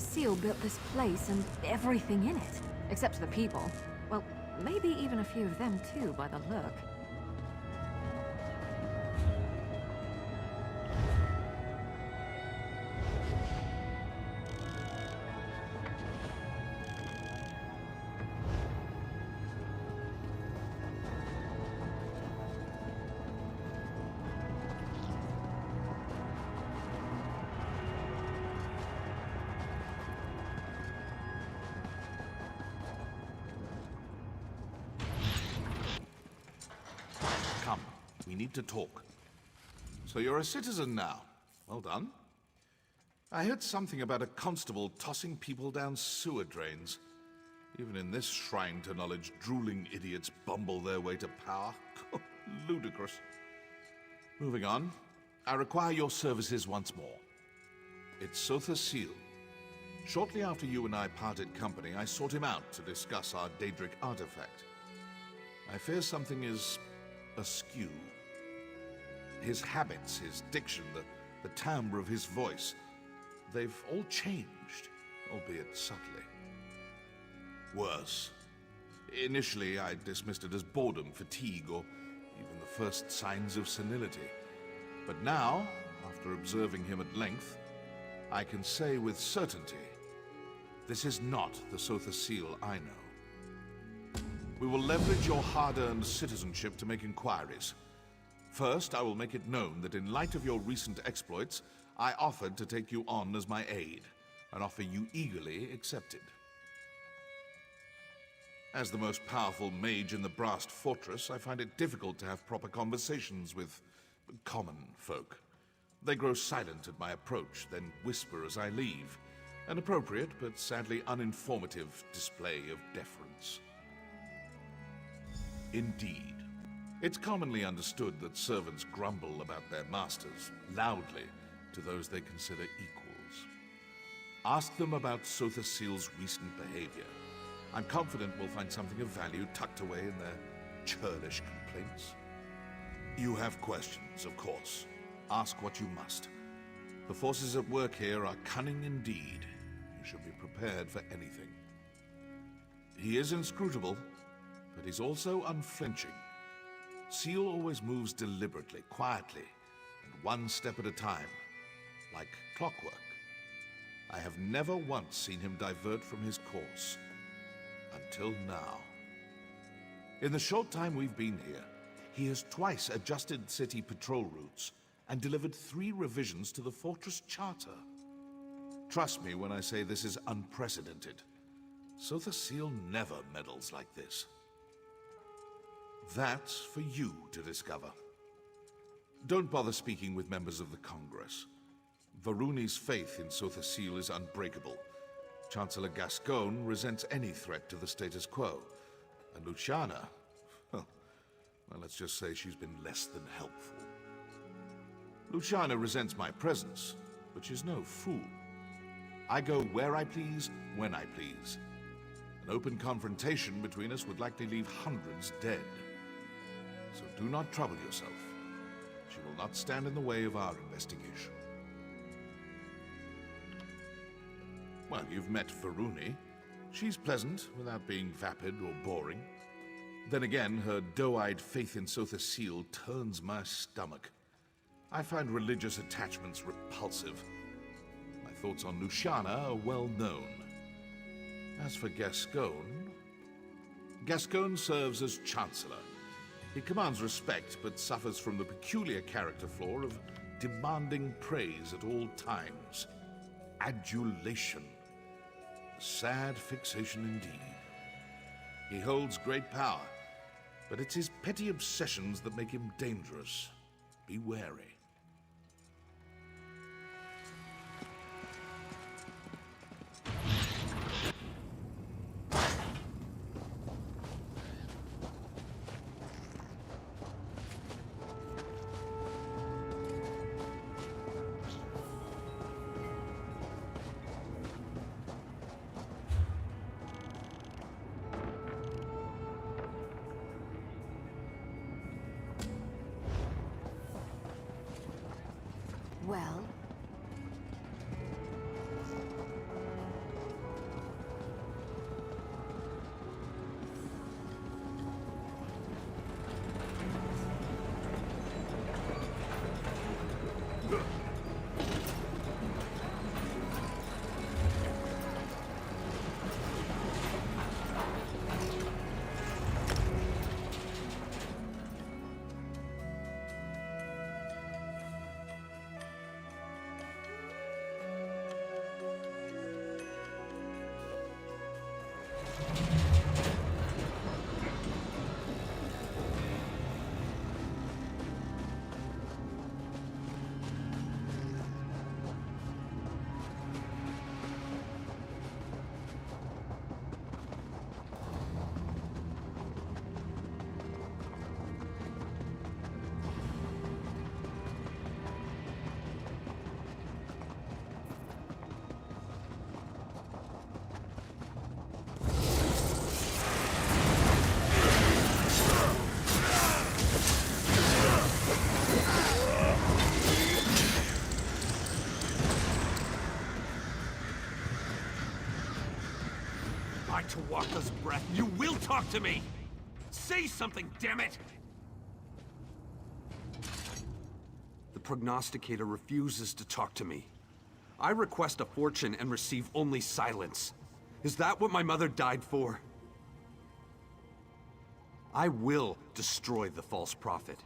Seal built this place and everything in it. Except the people. Well, maybe even a few of them too, by the look. Come, we need to talk. So you're a citizen now. Well done. I heard something about a constable tossing people down sewer drains. Even in this shrine to knowledge, drooling idiots bumble their way to power. Ludicrous. Moving on, I require your services once more. It's Sotha Seal. Shortly after you and I parted company, I sought him out to discuss our Daedric artifact. I fear something is askew. His habits, his diction, the timbre of his voice, they've all changed, albeit subtly. Worse. Initially, I dismissed it as boredom, fatigue, or even the first signs of senility. But now, after observing him at length, I can say with certainty, this is not the Sotha Seal I know. We will leverage your hard-earned citizenship to make inquiries. First, I will make it known that in light of your recent exploits, I offered to take you on as my aide, an offer you eagerly accepted. As the most powerful mage in the Brast Fortress, I find it difficult to have proper conversations with common folk. They grow silent at my approach, then whisper as I leave, an appropriate but sadly uninformative display of deference. Indeed. It's commonly understood that servants grumble about their masters, loudly, to those they consider equals. Ask them about Sotha Seal's recent behavior. I'm confident we'll find something of value tucked away in their churlish complaints. You have questions, of course. Ask what you must. The forces at work here are cunning indeed. You should be prepared for anything. He is inscrutable, but he's also unflinching. Seal always moves deliberately, quietly, and one step at a time, like clockwork. I have never once seen him divert from his course, until now. In the short time we've been here, he has twice adjusted city patrol routes and delivered 3 revisions to the fortress charter. Trust me when I say this is unprecedented. Sotha Seal never meddles like this. That's for you to discover. Don't bother speaking with members of the Congress. Varuni's faith in Sotha Seal is unbreakable. Chancellor Gascoigne resents any threat to the status quo. And Luciana, well, let's just say she's been less than helpful. Luciana resents my presence, but she's no fool. I go where I please, when I please. An open confrontation between us would likely leave hundreds dead. So do not trouble yourself. She will not stand in the way of our investigation. Well, you've met Varuni. She's pleasant, without being vapid or boring. Then again, her doe-eyed faith in Sotha Seal turns my stomach. I find religious attachments repulsive. My thoughts on Luciana are well known. As for Gascoigne... Gascoigne serves as Chancellor. He commands respect, but suffers from the peculiar character flaw of demanding praise at all times. Adulation. A sad fixation indeed. He holds great power, but it's his petty obsessions that make him dangerous. Be wary. Well, right to Walker's breath, you will talk to me! Say something, damn it! The prognosticator refuses to talk to me. I request a fortune and receive only silence. Is that what my mother died for? I will destroy the false prophet,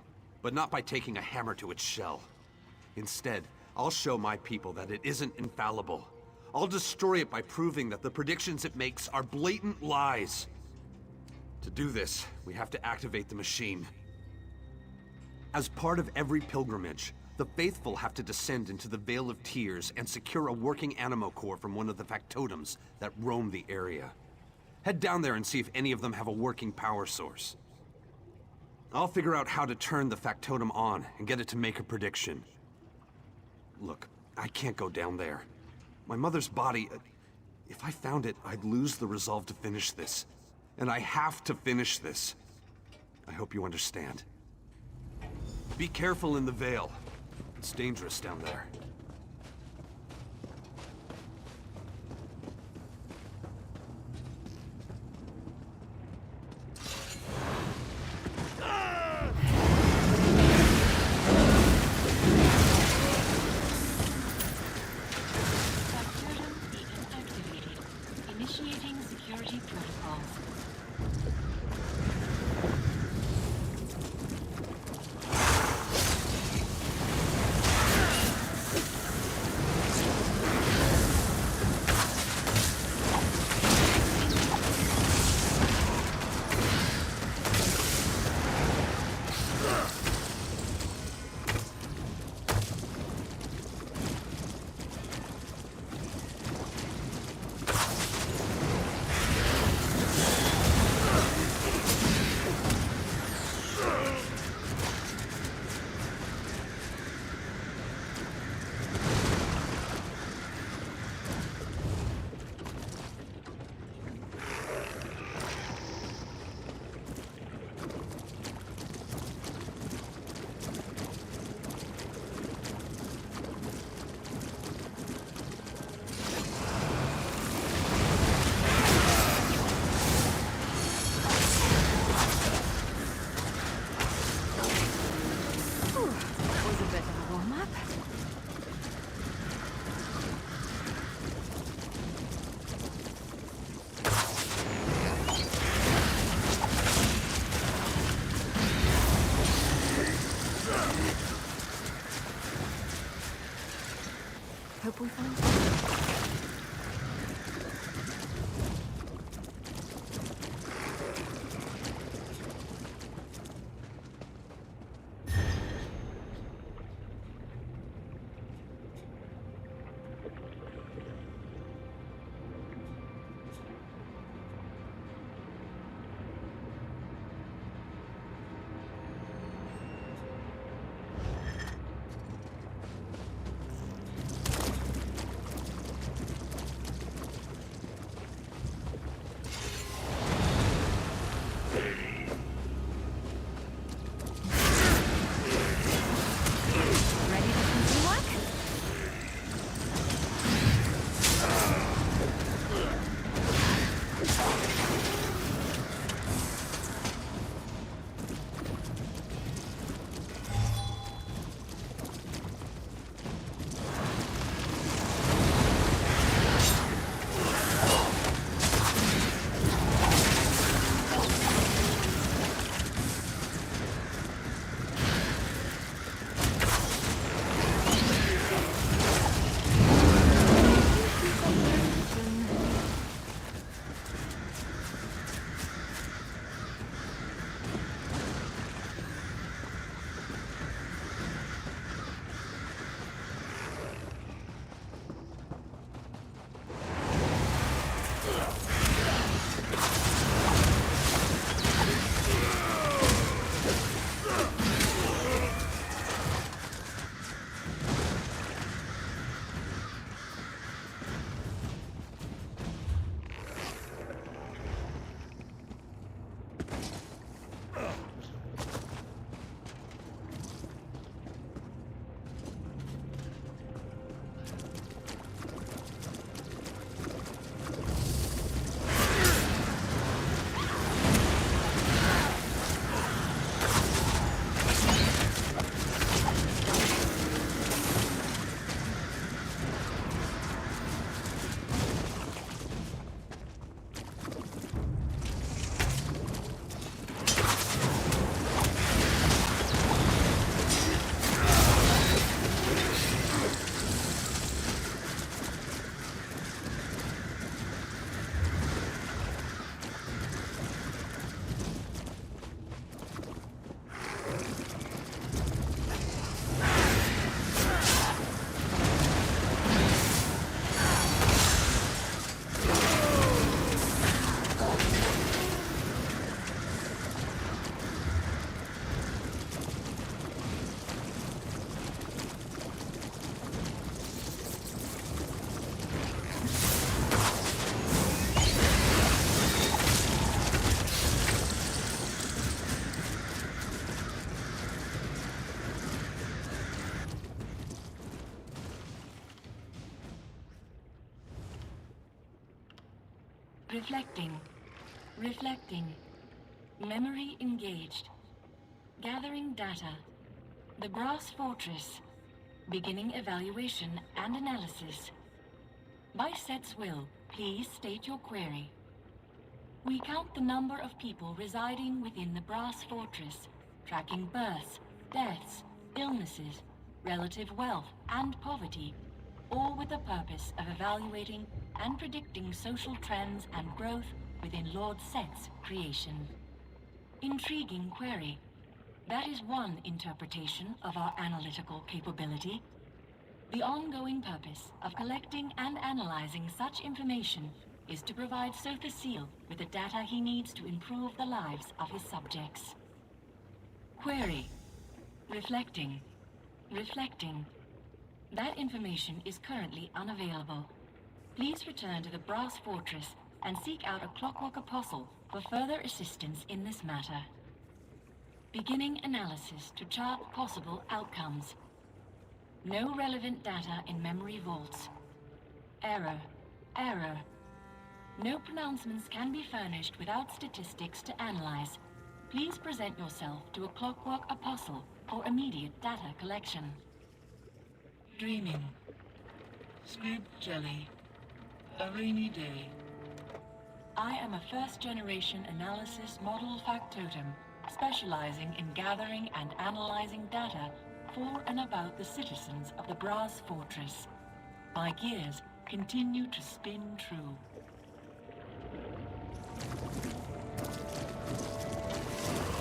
but not by taking a hammer to its shell. Instead, I'll show my people that it isn't infallible. I'll destroy it by proving that the predictions it makes are blatant lies. To do this, we have to activate the machine. As part of every pilgrimage, the faithful have to descend into the Vale of Tears and secure a working animo core from one of the factotums that roam the area. Head down there and see if any of them have a working power source. I'll figure out how to turn the factotum on and get it to make a prediction. Look, I can't go down there. My mother's body... If I found it, I'd lose the resolve to finish this. And I have to finish this. I hope you understand. Be careful in the Vale. It's dangerous down there. Initiating security protocols. Hope we find something. Reflecting. Reflecting. Memory engaged. Gathering data. The Brass Fortress. Beginning evaluation and analysis. By Set's will, please state your query. We count the number of people residing within the Brass Fortress, tracking births, deaths, illnesses, relative wealth, and poverty, all with the purpose of evaluating and predicting social trends and growth within Lord Set's creation. Intriguing query. That is one interpretation of our analytical capability. The ongoing purpose of collecting and analyzing such information is to provide Sotha Seal with the data he needs to improve the lives of his subjects. Query. Reflecting. Reflecting. That information is currently unavailable. Please return to the Brass Fortress and seek out a Clockwork Apostle for further assistance in this matter. Beginning analysis to chart possible outcomes. No relevant data in memory vaults. Error. Error. No pronouncements can be furnished without statistics to analyze. Please present yourself to a Clockwork Apostle for immediate data collection. Dreaming. Squib jelly. A rainy day. I am a first-generation analysis model factotum, specializing in gathering and analyzing data for and about the citizens of the Brass Fortress. My gears continue to spin true.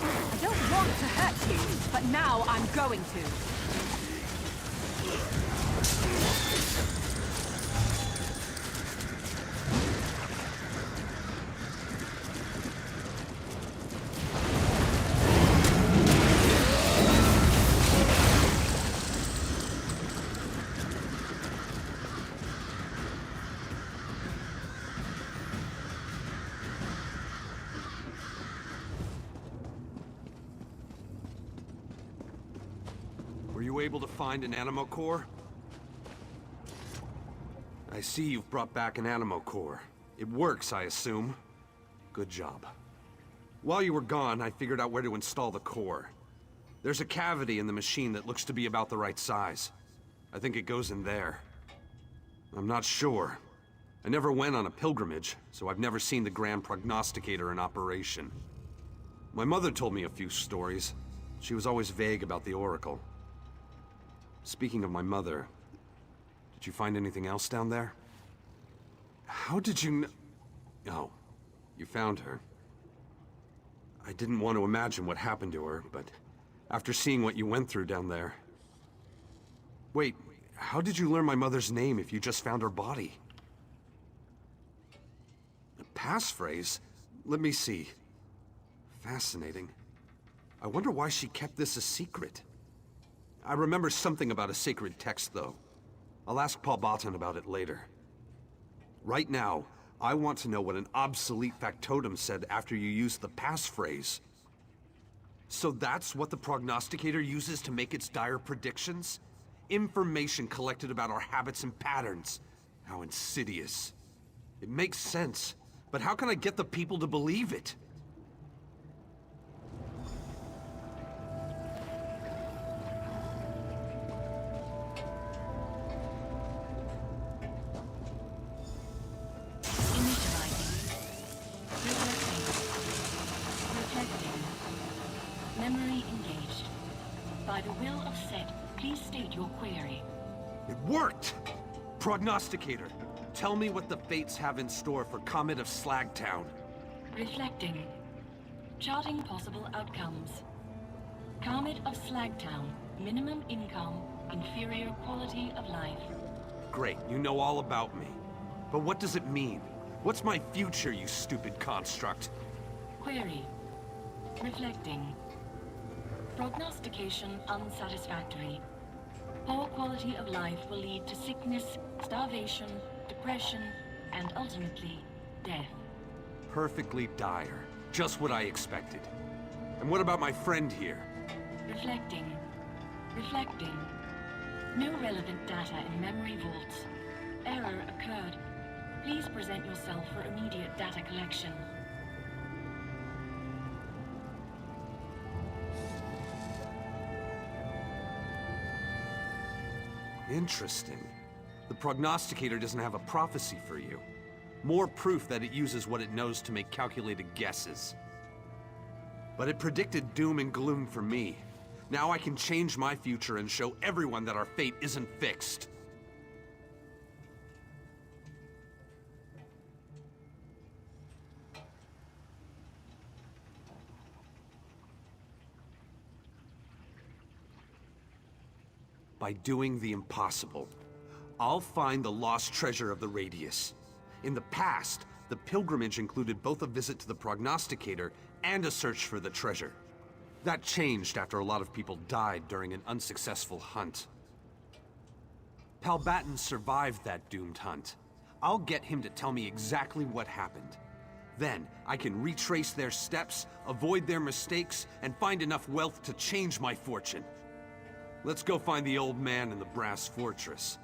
I don't want to hurt you, but now I'm going to. Were you able to find an Animo Core? I see you've brought back an Animo Core. It works, I assume. Good job. While you were gone, I figured out where to install the core. There's a cavity in the machine that looks to be about the right size. I think it goes in there. I'm not sure. I never went on a pilgrimage, so I've never seen the Grand Prognosticator in operation. My mother told me a few stories. She was always vague about the Oracle. Speaking of my mother, did you find anything else down there? How did you know? Oh, you found her. I didn't want to imagine what happened to her, but after seeing what you went through down there... Wait, how did you learn my mother's name if you just found her body? A passphrase? Let me see. Fascinating. I wonder why she kept this a secret. I remember something about a sacred text, though. I'll ask Paul Botan about it later. Right now, I want to know what an obsolete factotum said after you used the passphrase. So that's what the prognosticator uses to make its dire predictions? Information collected about our habits and patterns. How insidious. It makes sense, but how can I get the people to believe it? Memory engaged. By the will of Set, please state your query. It worked! Prognosticator, tell me what the Fates have in store for Comet of Slagtown. Reflecting. Charting possible outcomes. Comet of Slagtown. Minimum income, inferior quality of life. Great, you know all about me. But what does it mean? What's my future, you stupid construct? Query. Reflecting. Prognostication unsatisfactory. Poor quality of life will lead to sickness, starvation, depression, and ultimately, death. Perfectly dire. Just what I expected. And what about my friend here? Reflecting. Reflecting. No relevant data in memory vaults. Error occurred. Please present yourself for immediate data collection. Interesting. The prognosticator doesn't have a prophecy for you. More proof that it uses what it knows to make calculated guesses. But it predicted doom and gloom for me. Now I can change my future and show everyone that our fate isn't fixed. By doing the impossible, I'll find the lost treasure of the Radius. In the past, the pilgrimage included both a visit to the prognosticator and a search for the treasure. That changed after a lot of people died during an unsuccessful hunt. Palbatin survived that doomed hunt. I'll get him to tell me exactly what happened. Then, I can retrace their steps, avoid their mistakes, and find enough wealth to change my fortune. Let's go find the old man in the brass fortress.